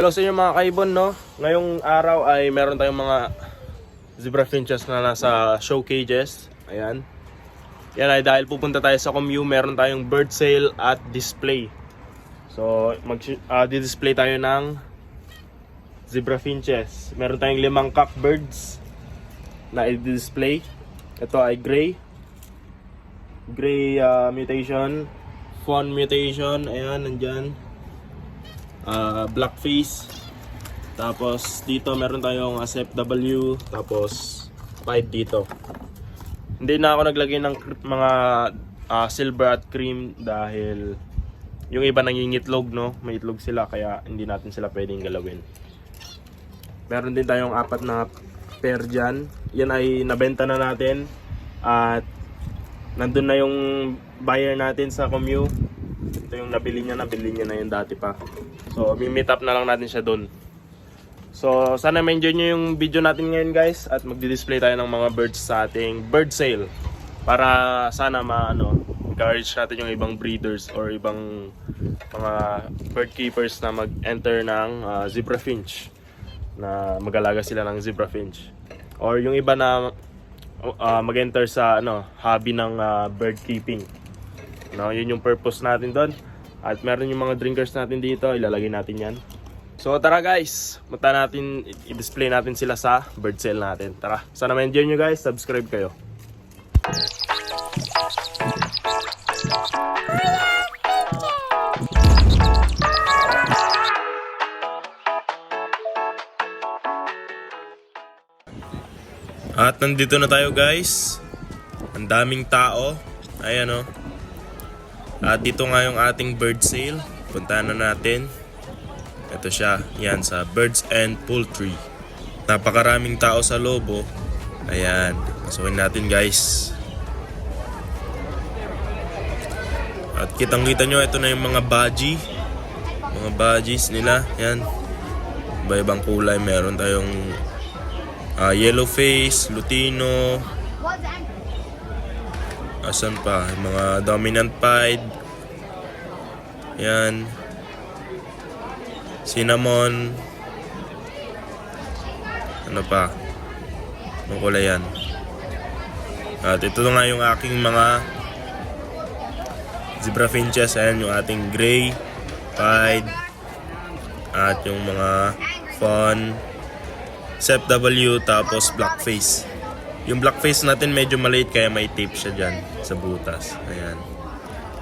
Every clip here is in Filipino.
Hello sa inyo mga kaibon, no? Ngayong araw ay meron tayong mga zebra finches na nasa show cages. Ayan. Yan ay dahil pupunta tayo sa Comew, meron tayong bird sale at display. So, di-display tayo ng zebra finches. Meron tayong 5 cockbirds na i-display. Ito ay gray mutation, fawn mutation, ayan, nandyan. Black face. Tapos dito meron tayong SFW. Tapos 5 dito. Hindi na ako naglagay ng mga silver at cream dahil yung iba nangingitlog, no? May itlog sila kaya hindi natin sila pwedeng galawin. Meron din tayong 4 na pair dyan. Yan ay nabenta na natin. At nandun na yung buyer natin sa Comew. Ito yung nabili niya na yung dati pa. So, meet up na lang natin siya doon. So, sana ma-enjoy nyo yung video natin ngayon, guys. At magdi-display tayo ng mga birds sa ating bird sale. Para sana encourage natin yung ibang breeders or ibang mga bird keepers na mag-enter ng zebra finch. Na mag-alaga sila ng zebra finch. Or yung iba na mag-enter sa hobby ng bird keeping. No, yun yung purpose natin doon. At meron yung mga drinkers natin dito, ilalagay natin yan. So tara guys, i-display natin sila sa bird sale natin. Tara, sana ma-enjoy nyo guys, subscribe kayo. At nandito na tayo guys. Ang daming tao. Ayan o. At dito nga yung ating bird sale. Puntahan na natin. Ito siya. Yan sa Birds and Poultry. Napakaraming tao sa loob. Ayan. Pasukin natin guys. At kitang-kita nyo, ito na yung mga budgie. Mga budgies nila. Yan. Iba-ibang kulay. Meron tayong yellow face, lutino. Asan pa? Mga dominant pied. Yan. Cinnamon. Ano pa? Anong kulay yan? At ito nga yung aking mga zebra finches. Ayan yung ating gray pied. At yung mga fawn, SFW, tapos black face. Yung black face natin medyo maliit kaya may tape siya dyan sa butas. Ayan.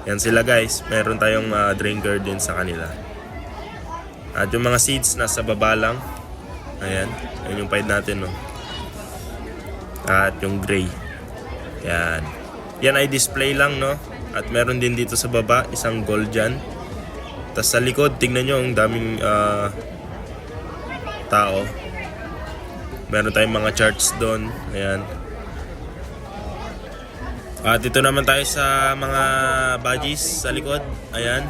Yan sila guys. Meron tayong drinker din sa kanila. At yung mga seeds nasa baba lang. Ayan. Yan yung pied natin, no. At yung gray. Yan. Yan ay display lang, no. At meron din dito sa baba isang gold dyan. Tapos sa likod, tignan nyo ang daming tao. Meron tayong mga charts doon. Ayan. At ito naman tayo sa mga budgies sa likod. Ayan.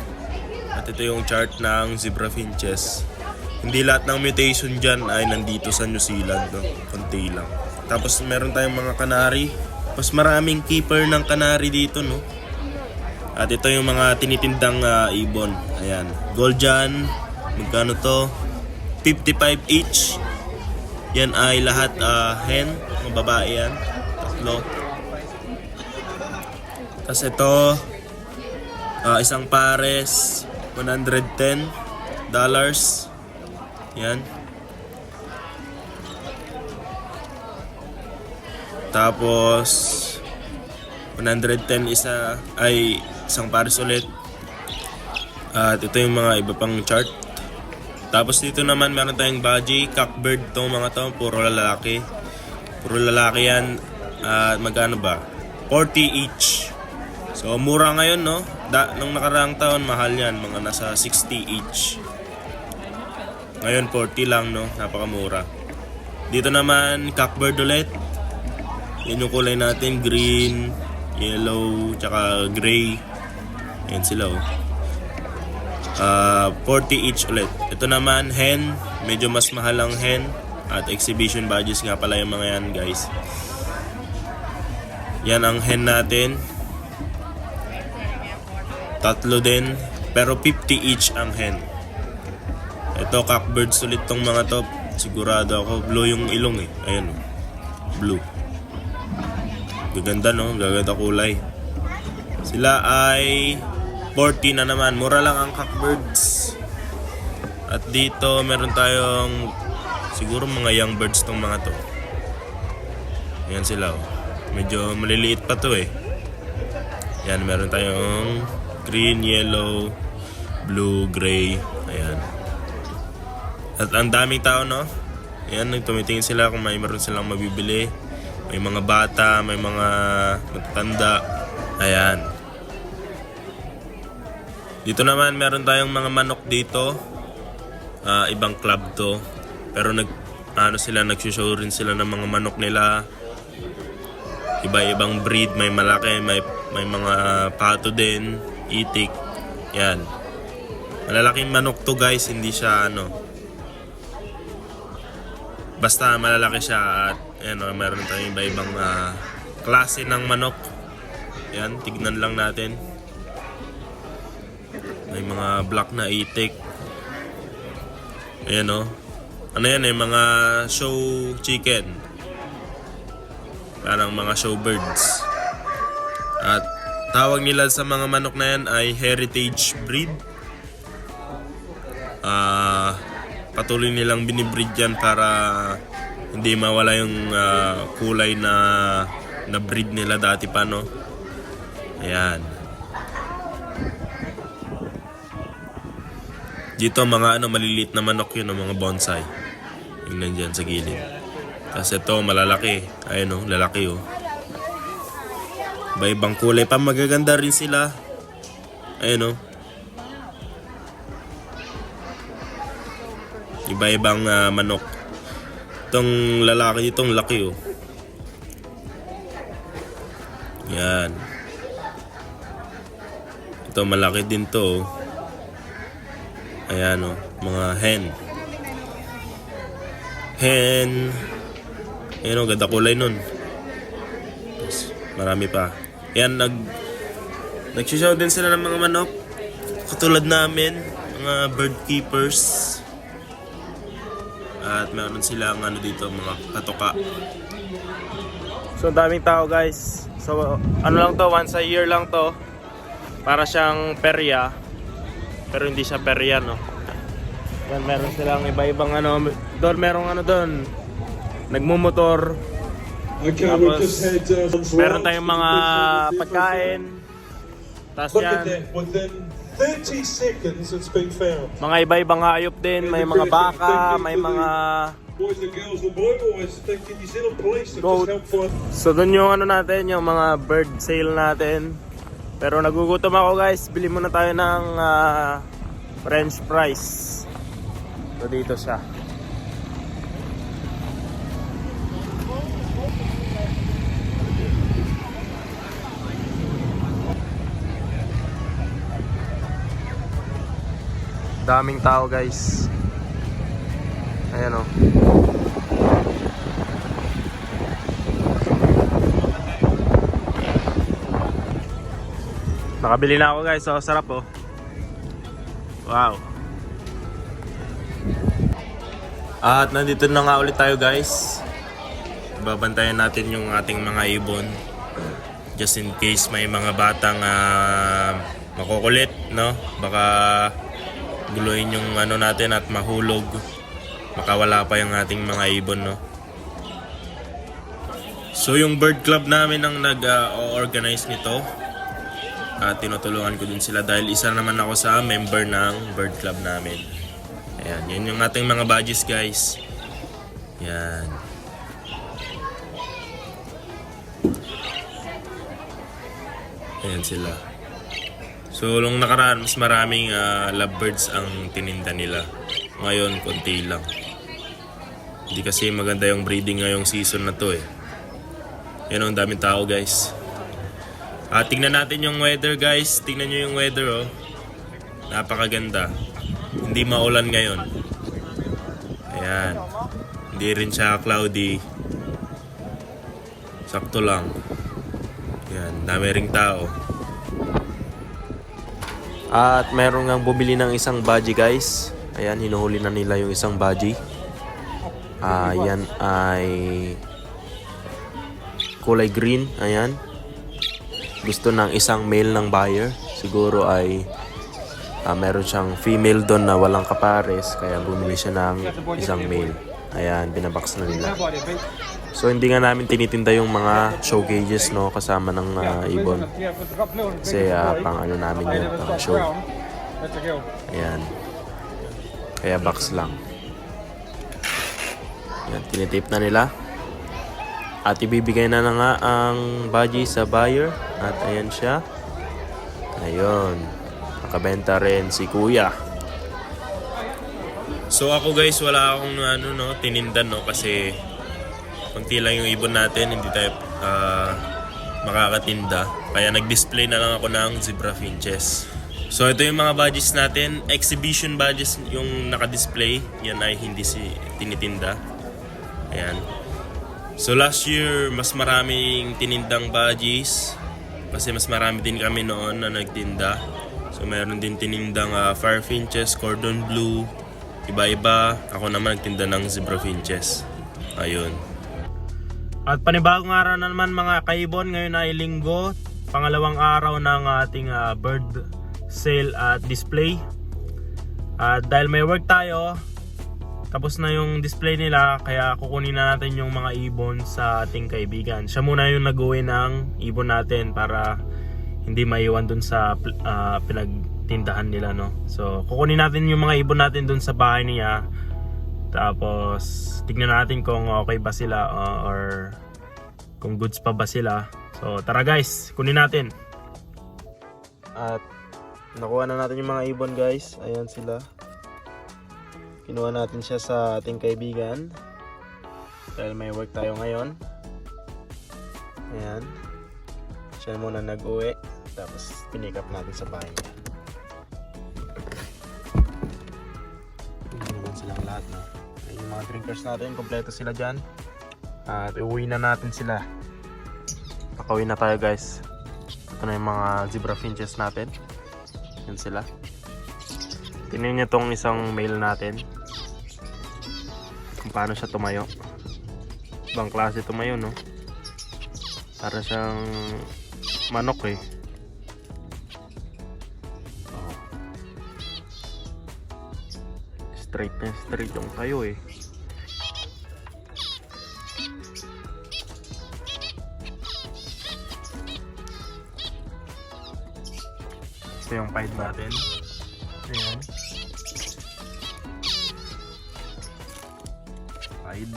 At ito yung chart ng zebra finches. Hindi lahat ng mutation dyan ay nandito sa New Zealand. No? Konti lang. Tapos meron tayong mga canary. Mas maraming keeper ng canary dito. No? At ito yung mga tinitindang ibon. Ayan. Gold dyan. Magkano to? 55 each. Yan ay lahat hen, mga babae yan, 3. Tapos ito, isang pares, $110. Yan. Tapos, 110 isang pares ulit. At ito yung mga iba pang chart. Tapos dito naman meron tayong budgie, cockbird tong mga to, puro lalaki. Puro lalaki yan. Magkano ba? 40 each. So mura ngayon, no? Nung nakaraang taon, mahal yan. Mga nasa 60 each. Ngayon 40 lang, no? Napakamura. Dito naman, cockbird ulit. Yan yung kulay natin, green, yellow, tsaka gray. Yan sila, oh. 40 each ulit. Ito naman, hen. Medyo mas mahal ang hen. At exhibition badges nga pala yung mga yan, guys. Yan ang hen natin. 3 din. Pero 50 each ang hen. Ito, cockbirds ulit tong mga to. Sigurado ako. Blue yung ilong eh. Ayan o. Blue. Gaganda no? Gaganda kulay. Sila ay 40 na naman. Mura lang ang cockbirds. At dito meron tayong siguro mga young birds tong mga to. Ayan sila oh. Medyo maliliit pa to eh. Ayan, meron tayong green, yellow, blue, gray. Ayan. At ang daming tao no. Ayan, tumitingin sila kung meron silang mabibili. May mga bata, may mga matatanda. Ayan. Dito naman meron tayong mga manok dito. Ibang club to. Pero nagsushow rin sila ng mga manok nila. Iba-ibang breed, may malaki, may mga pato din, itik. Yan. Malalaking manok to guys, hindi siya basta malalaki siya at meron tayong iba-ibang klase ng manok. Yan, tignan lang natin. May mga black na itik. Ayan o. Ano yan eh, mga show chicken. Parang mga showbirds. At tawag nila sa mga manok na yan ay heritage breed. Patuloy nilang binibreed yan para hindi mawala yung kulay na breed nila dati pa no. Ayan. Dito mga maliliit na manok yun, mga bonsai. Yung nandyan sa gilid. Kasi ito malalaki. Ayun oh, lalaki oh. Iba-ibang kulay pa, magaganda rin sila. Ayun oh. Iba-ibang manok. Itong lalaki, itong laki oh. Yan. Ito malaki din to oh. Ayan oh, mga hen. Hen. Ayan o, ganda kulay nun. Marami pa. Ayan, nagsisaw din sila ng mga manok. Katulad namin, mga bird keepers. At meron silang dito, mga katoka. So, daming tao guys. So, lang to, once a year lang to. Para siyang perya. Pero hindi siya perya, no? Yan, meron silang iba-ibang doon, merong doon. Nagmumotor. Okay, Tapos, meron tayong mga pagkain. Tapos Look yan, at that. Within 30 seconds, it's been found. mga iba-ibang hayop din. May mga baka, may mga Boys and girls, the boy boys, can you send a police to goat. just help find? So, doon yung natin, yung mga bird sale natin. Pero nagugutom ako guys. Bili muna tayo ng French fries. So, dito siya. Daming tao guys. Ayan o. Nakabili na ako guys. So sarap oh. Wow. At nandito na nga ulit tayo guys. Babantayan natin yung ating mga ibon. Just in case may mga batang makukulit, no? Baka guluhin yung natin at mahulog. Makawala pa yung ating mga ibon, no? So yung bird club namin ang nag-organize nito. Tinutulungan ko din sila dahil isa naman ako sa member ng bird club namin. Ayan, yun yung ating mga badges guys. Yan. Ayan sila. So, nung nakaraan, mas maraming lovebirds ang tininda nila. Ngayon, konti lang. Hindi kasi maganda yung breeding ngayong season na to eh. Yan, ang daming tao guys. Tingnan natin yung weather guys. Tingnan nyo yung weather oh. Napakaganda. Hindi maulan ngayon. Ayan. Hindi rin siya cloudy. Sakto lang. Ayan, dami ring tao. At meron ngang bumili ng isang budgie guys. Ayan, hinuhuli na nila yung isang budgie. Yan ay kulay green. Ayan. Gusto ng isang male ng buyer. Siguro ay meron siyang female doon na walang kapares. Kaya bumili siya ng isang male. Ayan, binabox na nila. So hindi nga namin tinitinda yung mga show cages, no, kasama ng ibon. Kasi pang ano namin yun, pang show. Ayan. Kaya box lang. Ayan, tinitape na nila. At ibibigay na nga ang budgie sa buyer. At ayan siya. Ayun. Nakabenta rin si Kuya. So ako guys, wala akong tinindan, no, kasi konti lang yung ibon natin, hindi tayo makakatinda. Kaya nag-display na lang ako ng zebra finches. So ito yung mga badges natin, exhibition badges yung naka-display. Yan ay hindi tinitinda. Ayan. So last year, mas maraming tinindang badges kasi mas marami din kami noon na nagtinda. So meron din tinindang fire finches, cordon blue, iba-iba. Ako naman nagtinda ng zebra finches. Ayun. At panibagong araw na naman mga kaibon, ngayon ay linggo, pangalawang araw ng ating bird sale at display. At dahil may work tayo, tapos na yung display nila, kaya kukunin na natin yung mga ibon sa ating kaibigan. Siya muna yung nag-uwi ng ibon natin para hindi maiwan dun sa pinagtindahan nila, no? So kukunin natin yung mga ibon natin dun sa bahay niya. Tapos tignan natin kung okay ba sila or kung goods pa ba sila. So tara guys, kunin natin. At nakuha na natin yung mga ibon guys. Ayan sila. Kinuha natin siya sa ating kaibigan dahil may work tayo ngayon. Ayan. Siya muna nag-uwi. Tapos pinick up natin sa bahay niya. Hindi naman silang lahat, no? Yung mga drinkers natin, kompleto sila dyan. At uwi na natin sila. Pakauwi na tayo guys. Ito na yung mga zebra finches natin. Yan sila. Tingnan niyo tong isang male natin. Kung paano siya tumayo. Ibang klase tumayo, no? Para siyang manok eh. Oh. Straight na straight yung tayo eh. Ito yung pied natin. Ayan. Pied.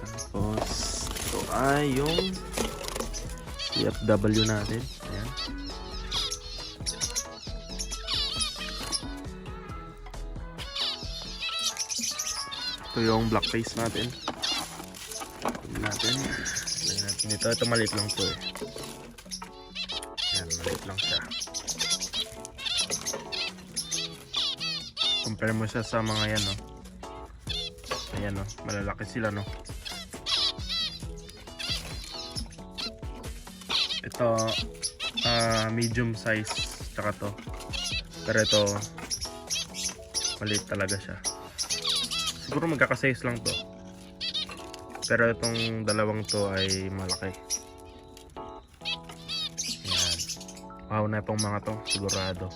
Tapos ito ay yung CFW natin. Ayan. Ito yung black face natin. Lagyan natin ito. Ito maliit lang to eh. Ayan, maliit lang siya. Compare mo siya sa mga yan, no? Ayan, no? Malalaki sila, no? Ito medium size tsaka to, pero ito maliit talaga siya. Siguro magkaka-size lang to, pero itong dalawang to ay malaki. Ayan. Wow na itong mga to, sigurado.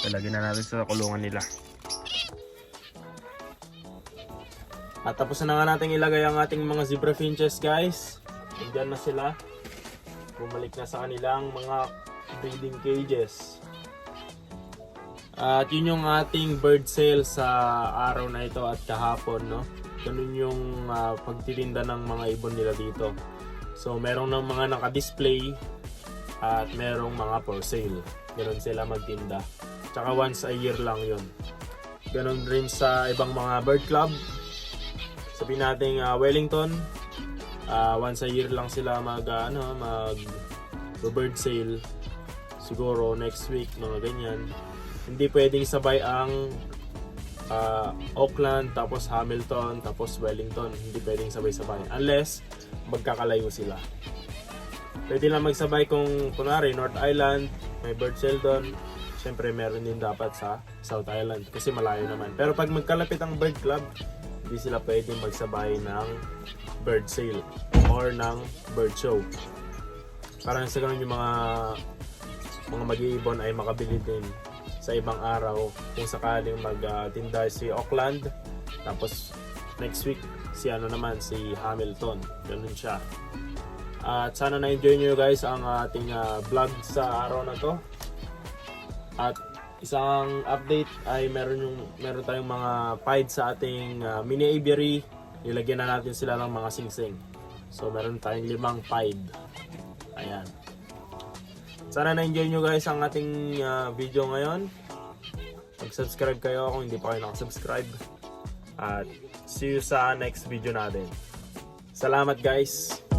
Talagyan na natin sa kulungan nila. At tapos na nga natin ilagay ang ating mga zebra finches, guys. Diyan na sila. Bumalik na sa kanilang mga breeding cages. At yun yung ating bird sale sa araw na ito at kahapon, no? Ganun yung pagtitinda ng mga ibon nila dito. So merong ng mga naka-display at merong mga for sale. Ganun sila magtinda. Tsaka once a year lang yun. Ganun rin sa ibang mga bird club. Sabihin natin Wellington, once a year lang sila mag bird sale. Siguro next week, mga ganyan. Hindi pwedeng sabay ang Auckland, tapos Hamilton, tapos Wellington. Hindi pwedeng sabay-sabay unless magkakalayo sila. Pwede lang magsabay kung kunwari North Island may bird sale doon, syempre meron din dapat sa South Island kasi malayo naman. Pero pag magkalapit ang bird club, hindi sila pwedeng magsabay ng bird sale or ng bird show. Parang sa ganun yung mga mag-iibon ay makabili din sa ibang araw kung sakaling magtinda si Auckland, tapos next week si si Hamilton. Ganun siya. At sana na-enjoy nyo guys ang ating vlog sa araw na to. At isang update ay meron tayong mga pied sa ating mini aviary. Nilagyan na natin sila ng mga singsing. So meron tayong 5 pied. Ayan. Sana na-enjoy nyo guys ang ating video ngayon. Mag-subscribe kayo kung hindi pa kayo nakasubscribe. At see you sa next video natin. Salamat guys!